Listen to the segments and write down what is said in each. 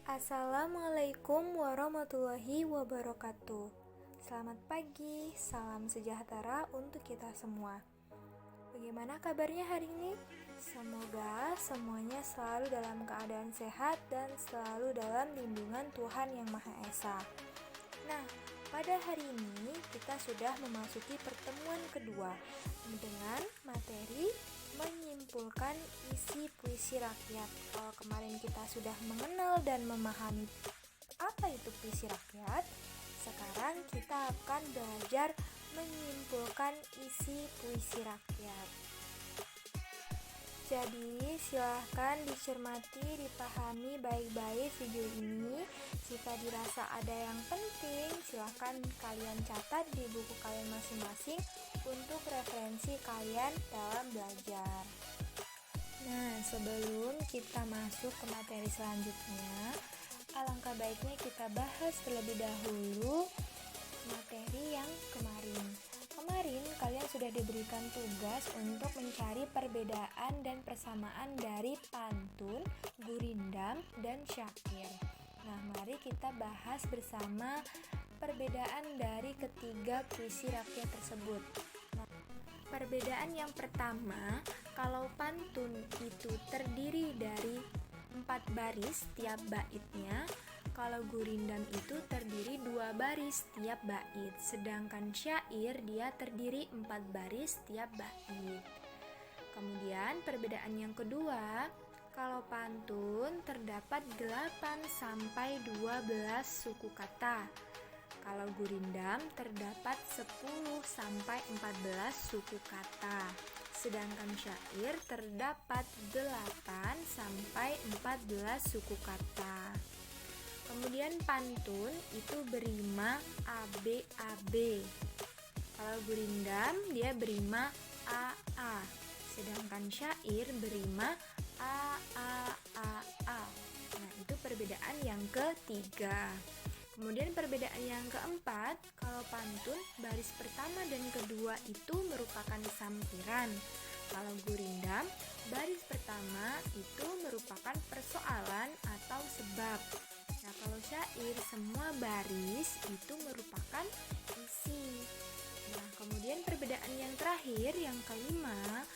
Assalamualaikum warahmatullahi wabarakatuh. Selamat pagi, salam sejahtera untuk kita semua. Bagaimana kabarnya hari ini? Semoga semuanya selalu dalam keadaan sehat dan selalu dalam lindungan Tuhan Yang Maha Esa. Nah, pada hari ini kita sudah memasuki pertemuan kedua dengan materi menyimpulkan isi puisi rakyat. Kalau kemarin kita sudah mengenal dan memahami apa itu puisi rakyat, sekarang kita akan belajar menyimpulkan isi puisi rakyat. Jadi silahkan dicermati, dipahami baik-baik video ini. Jika dirasa ada yang penting, silahkan kalian catat di buku kalian masing-masing untuk referensi kalian dalam belajar. Nah, sebelum kita masuk ke materi selanjutnya, alangkah baiknya kita bahas terlebih dahulu materi yang kemarin. Kemarin kalian sudah diberikan tugas untuk mencari perbedaan dan persamaan dari pantun, gurindam, dan syair. Nah, mari kita bahas bersama perbedaan dari ketiga puisi rakyat tersebut. Nah, perbedaan yang pertama, kalau pantun itu terdiri dari 4 baris tiap baitnya, kalau gurindam itu terdiri 2 baris tiap bait, sedangkan syair dia terdiri 4 baris tiap bait. Kemudian perbedaan yang kedua, kalau pantun terdapat 8 sampai 12 suku kata. Kalau gurindam terdapat 10 sampai 14 suku kata. Sedangkan syair terdapat 8 sampai 14 suku kata. Kemudian pantun itu berima ABAB. Kalau gurindam dia berima AA. Sedangkan syair berima AAAA. Nah, itu perbedaan yang ketiga. Kemudian perbedaan yang keempat, kalau pantun baris pertama dan kedua itu merupakan sampiran. Kalau gurindam baris pertama itu merupakan persoalan atau sebab. Nah, kalau syair semua baris itu merupakan isi. Nah, kemudian perbedaan yang terakhir, yang kelima,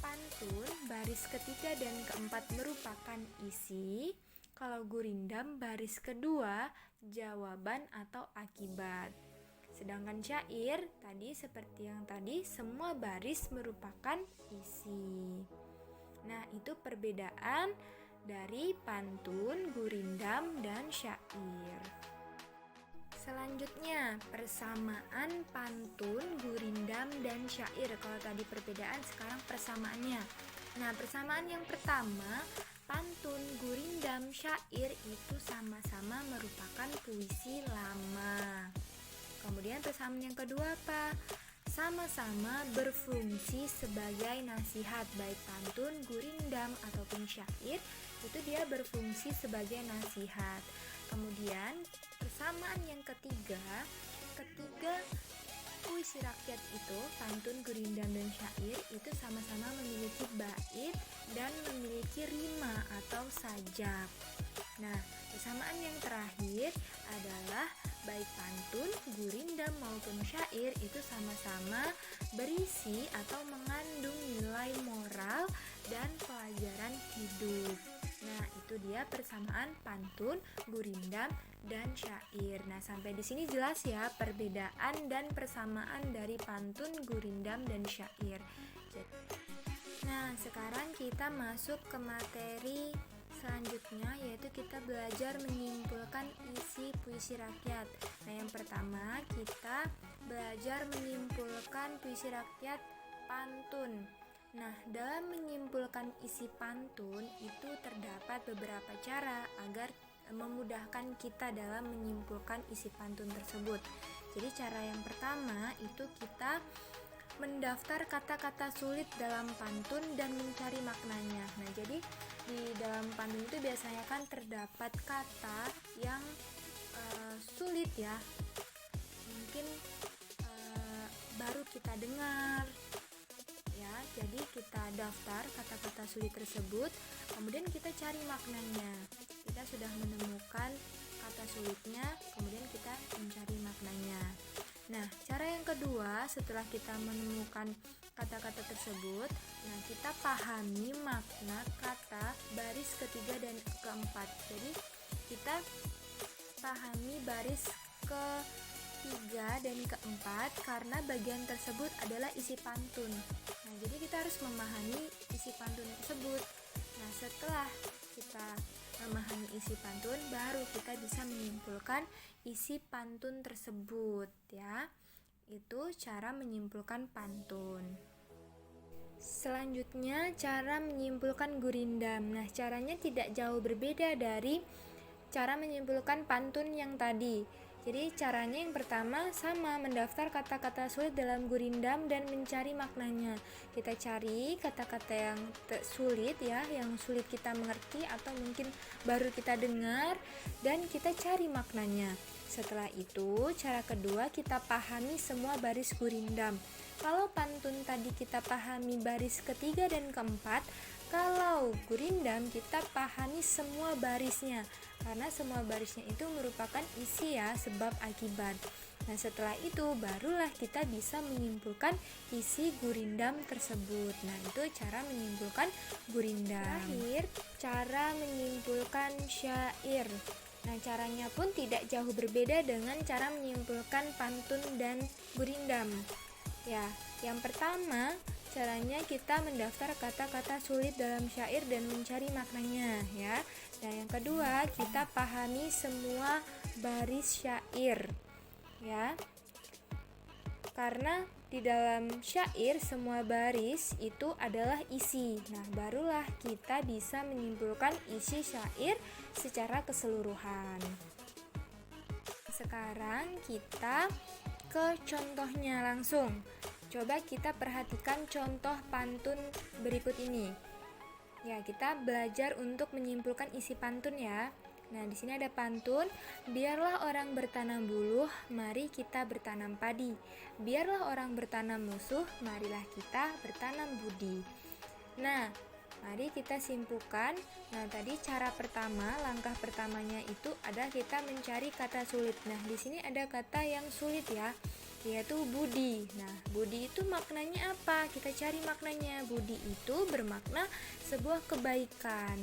pantun baris ketiga dan keempat merupakan isi. Kalau gurindam baris kedua jawaban atau akibat. Sedangkan syair tadi seperti yang tadi semua baris merupakan isi. Nah, itu perbedaan dari pantun, gurindam, dan syair. Selanjutnya, persamaan pantun, gurindam, dan syair. Kalau tadi perbedaan, sekarang persamaannya. Nah, persamaan yang pertama, pantun, gurindam, syair itu sama-sama merupakan puisi lama. Kemudian persamaan yang kedua apa? Sama-sama berfungsi sebagai nasihat. Baik pantun, gurindam, ataupun syair itu dia berfungsi sebagai nasihat. Kemudian persamaan yang ketiga, ketiga puisi rakyat itu, pantun, gurindam, dan syair itu sama-sama memiliki bait dan memiliki rima atau sajak. Nah, persamaan yang terakhir adalah baik pantun, gurindam maupun syair itu sama-sama berisi atau mengandung nilai moral dan pelajaran hidup. Nah, itu dia persamaan pantun, gurindam, dan syair. Nah, sampai di sini jelas ya perbedaan dan persamaan dari pantun, gurindam, dan syair. Nah, sekarang kita masuk ke materi selanjutnya, yaitu kita belajar menyimpulkan isi puisi rakyat. Nah, yang pertama kita belajar menyimpulkan puisi rakyat pantun. Nah, dalam menyimpulkan isi pantun itu terdapat beberapa cara agar memudahkan kita dalam menyimpulkan isi pantun tersebut. Jadi cara yang pertama itu kita mendaftar kata-kata sulit dalam pantun dan mencari maknanya. Nah, jadi di dalam pantun itu biasanya kan terdapat kata yang sulit ya, mungkin baru kita dengar ya. Jadi kita daftar kata-kata sulit tersebut, kemudian kita cari maknanya. Kita sudah menemukan menemukan kata sulitnya, kemudian kita mencari maknanya. Nah, cara yang kedua setelah kita menemukan kata-kata tersebut, nah kita pahami makna kata baris ketiga dan keempat. Jadi kita pahami baris ketiga dan keempat karena bagian tersebut adalah isi pantun. Nah, jadi kita harus memahami isi pantun tersebut. Nah, setelah kita memahami isi pantun, baru kita bisa menyimpulkan isi pantun tersebut ya. Itu cara menyimpulkan pantun. Selanjutnya, cara menyimpulkan gurindam. Nah, caranya tidak jauh berbeda dari cara menyimpulkan pantun yang tadi. Jadi caranya yang pertama sama, mendaftar kata-kata sulit dalam gurindam dan mencari maknanya. Kita cari kata-kata yang sulit ya, yang sulit kita mengerti atau mungkin baru kita dengar, dan kita cari maknanya. Setelah itu, cara kedua kita pahami semua baris gurindam. Kalau pantun tadi kita pahami baris ketiga dan keempat, kalau gurindam kita pahami semua barisnya, karena semua barisnya itu merupakan isi ya, sebab akibat. Nah, setelah itu barulah kita bisa menyimpulkan isi gurindam tersebut. Nah, itu cara menyimpulkan gurindam. Terakhir, cara menyimpulkan syair. Nah, caranya pun tidak jauh berbeda dengan cara menyimpulkan pantun dan gurindam. Ya, yang pertama caranya kita mendaftar kata-kata sulit dalam syair dan mencari maknanya ya. Nah, yang kedua kita pahami semua baris syair ya. Karena di dalam syair semua baris itu adalah isi. Nah, barulah kita bisa menyimpulkan isi syair secara keseluruhan. Sekarang kita ke contohnya langsung. Coba kita perhatikan contoh pantun berikut ini. Ya, kita belajar untuk menyimpulkan isi pantun ya. Nah, di sini ada pantun, biarlah orang bertanam buluh, mari kita bertanam padi. Biarlah orang bertanam musuh, marilah kita bertanam budi. Nah, mari kita simpulkan. Nah, tadi cara pertama, langkah pertamanya itu adalah kita mencari kata sulit. Nah, di sini ada kata yang sulit ya, yaitu budi. Nah, budi itu maknanya apa? Kita cari maknanya. Budi itu bermakna sebuah kebaikan.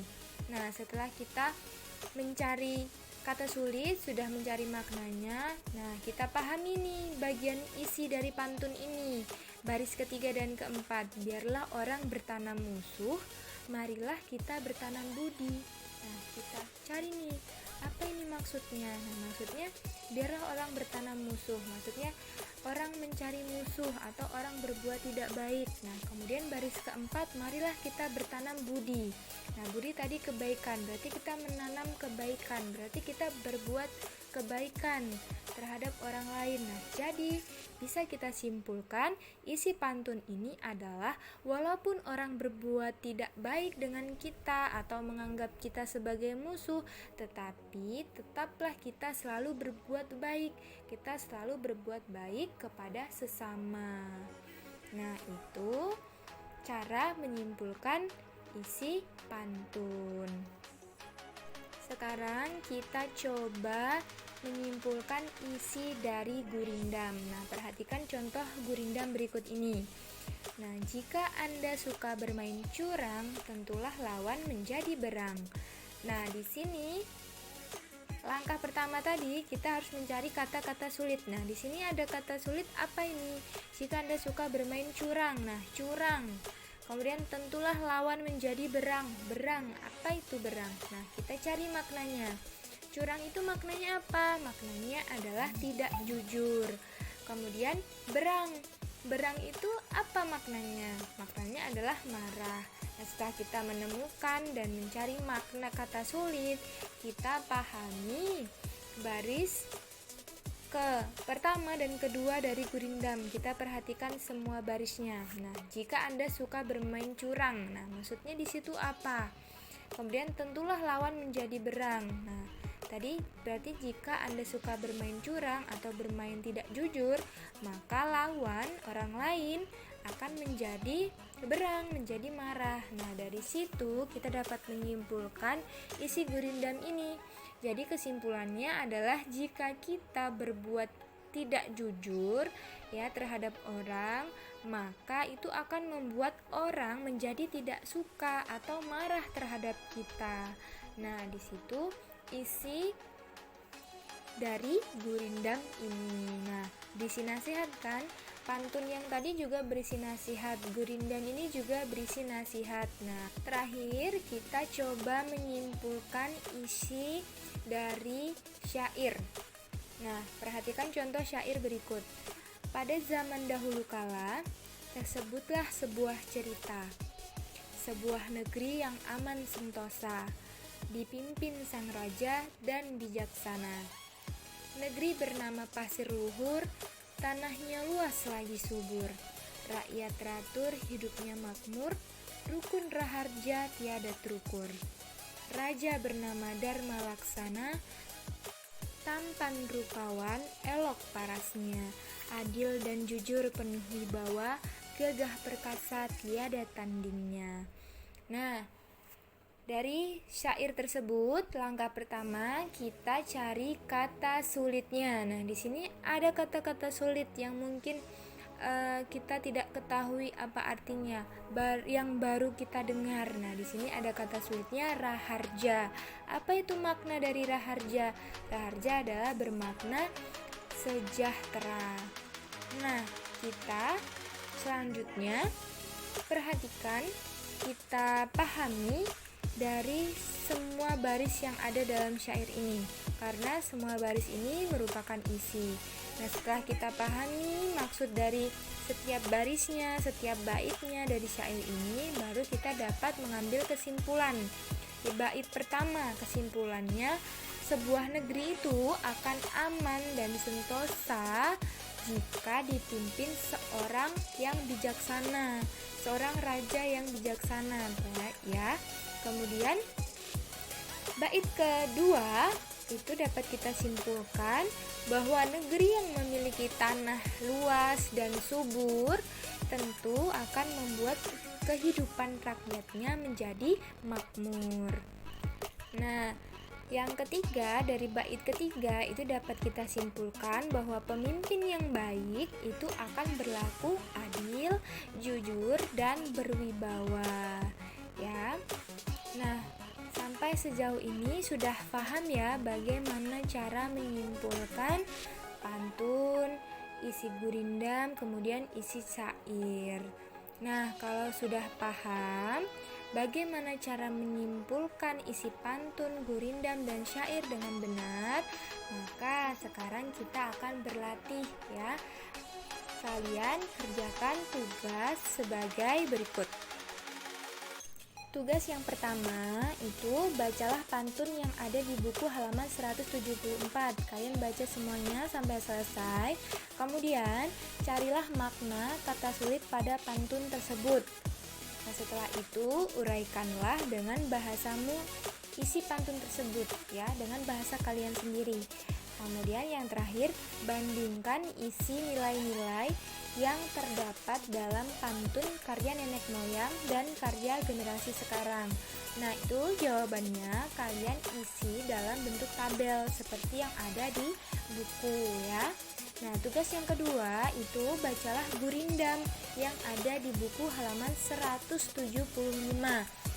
Nah, setelah kita mencari kata sulit, sudah mencari maknanya, nah kita pahami nih bagian isi dari pantun ini. Baris ketiga dan keempat, biarlah orang bertanam musuh, marilah kita bertanam budi. Nah, kita cari nih, apa ini maksudnya? Nah, maksudnya biarlah orang bertanam musuh, maksudnya orang mencari musuh atau orang berbuat tidak baik. Nah, kemudian baris keempat, marilah kita bertanam budi. Nah, budi tadi kebaikan, berarti kita menanam kebaikan, berarti kita berbuat kebaikan terhadap orang lain. Nah, jadi bisa kita simpulkan isi pantun ini adalah walaupun orang berbuat tidak baik dengan kita atau menganggap kita sebagai musuh, tetapi tetaplah kita selalu berbuat baik. Kita selalu berbuat baik kepada sesama. Nah, itu cara menyimpulkan isi pantun. Sekarang kita coba menyimpulkan isi dari gurindam. Nah, perhatikan contoh gurindam berikut ini. Nah, jika Anda suka bermain curang, tentulah lawan menjadi berang. Nah, di sini langkah pertama tadi kita harus mencari kata-kata sulit. Nah, di sini ada kata sulit apa ini? Jika Anda suka bermain curang. Nah, curang. Kemudian tentulah lawan menjadi berang. Berang, apa itu berang? Nah, kita cari maknanya. Curang itu maknanya apa? Maknanya adalah tidak jujur. Kemudian berang. Berang itu apa maknanya? Maknanya adalah marah. Nah, setelah kita menemukan dan mencari makna kata sulit, kita pahami baris pertama dan kedua dari gurindam. Kita perhatikan semua barisnya. Nah, jika Anda suka bermain curang, nah maksudnya di situ apa? Kemudian tentulah lawan menjadi berang. Nah, tadi berarti jika Anda suka bermain curang atau bermain tidak jujur, maka lawan orang lain akan menjadi berang, menjadi marah. Nah, dari situ kita dapat menyimpulkan isi gurindam ini. Jadi kesimpulannya adalah jika kita berbuat tidak jujur ya terhadap orang, maka itu akan membuat orang menjadi tidak suka atau marah terhadap kita. Nah, di situ isi dari gurindam ini. Nah, diisi nasihat kan? Pantun yang tadi juga berisi nasihat, gurindam ini juga berisi nasihat. Nah, terakhir kita coba menyimpulkan isi dari syair. Nah, perhatikan contoh syair berikut. Pada zaman dahulu kala, tersebutlah sebuah cerita. Sebuah negeri yang aman sentosa, dipimpin sang raja dan bijaksana. Negeri bernama Pasir Luhur, tanahnya luas lagi subur. Rakyat teratur, hidupnya makmur, rukun raharja tiada terukur. Raja bernama Dharma Laksana, tampan rupawan, elok parasnya, adil dan jujur penuh wibawa, gagah perkasa tiada tandingnya. Nah, dari syair tersebut, langkah pertama kita cari kata sulitnya. Nah, di sini ada kata-kata sulit yang mungkin kita tidak ketahui apa artinya, yang baru kita dengar. Nah, di sini ada kata sulitnya raharja. Apa itu makna dari raharja? Raharja adalah bermakna sejahtera. Nah, kita selanjutnya perhatikan, kita pahami dari semua baris yang ada dalam syair ini, karena semua baris ini merupakan isi. Nah, setelah kita pahami maksud dari setiap barisnya, setiap baitnya dari syair ini, baru kita dapat mengambil kesimpulan. Di bait pertama, kesimpulannya, sebuah negeri itu akan aman dan sentosa jika dipimpin seorang yang bijaksana, seorang raja yang bijaksana, ya. Kemudian bait kedua itu dapat kita simpulkan bahwa negeri yang memiliki tanah luas dan subur tentu akan membuat kehidupan rakyatnya menjadi makmur. Nah, yang ketiga, dari bait ketiga itu dapat kita simpulkan bahwa pemimpin yang baik itu akan berlaku adil, jujur, dan berwibawa. Ya. Nah, sampai sejauh ini sudah paham ya bagaimana cara menyimpulkan pantun, isi gurindam, kemudian isi syair. Nah, kalau sudah paham bagaimana cara menyimpulkan isi pantun, gurindam, dan syair dengan benar, maka sekarang kita akan berlatih ya. Kalian kerjakan tugas sebagai berikut. Tugas yang pertama itu bacalah pantun yang ada di buku halaman 174. Kalian baca semuanya sampai selesai. Kemudian carilah makna kata sulit pada pantun tersebut. Nah, setelah itu uraikanlah dengan bahasamu isi pantun tersebut ya, dengan bahasa kalian sendiri. Kemudian yang terakhir, bandingkan isi nilai-nilai yang terdapat dalam pantun karya nenek moyang dan karya generasi sekarang. Nah, itu jawabannya kalian isi dalam bentuk tabel seperti yang ada di buku ya. Nah, tugas yang kedua itu bacalah gurindam yang ada di buku halaman 175.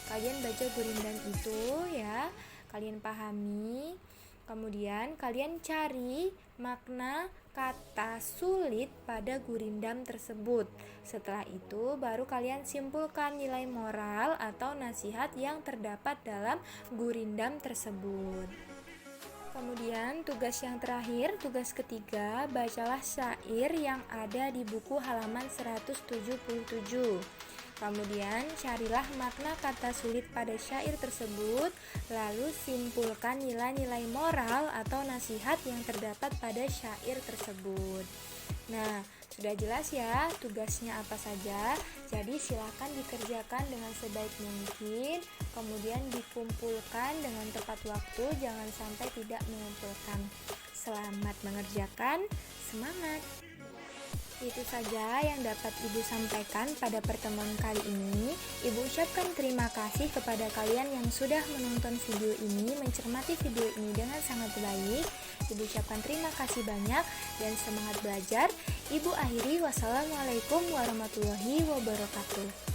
Kalian baca gurindam itu ya, kalian pahami. Kemudian kalian cari makna kata sulit pada gurindam tersebut. Setelah itu baru kalian simpulkan nilai moral atau nasihat yang terdapat dalam gurindam tersebut. Kemudian tugas yang terakhir, tugas ketiga, bacalah syair yang ada di buku halaman 177. Kemudian carilah makna kata sulit pada syair tersebut, lalu simpulkan nilai-nilai moral atau nasihat yang terdapat pada syair tersebut. Nah, sudah jelas ya tugasnya apa saja. Jadi silakan dikerjakan dengan sebaik mungkin, kemudian dikumpulkan dengan tepat waktu, jangan sampai tidak mengumpulkan. Selamat mengerjakan, semangat! Itu saja yang dapat Ibu sampaikan pada pertemuan kali ini. Ibu ucapkan terima kasih kepada kalian yang sudah menonton video ini, mencermati video ini dengan sangat baik. Ibu ucapkan terima kasih banyak dan semangat belajar. Ibu akhiri, wassalamualaikum warahmatullahi wabarakatuh.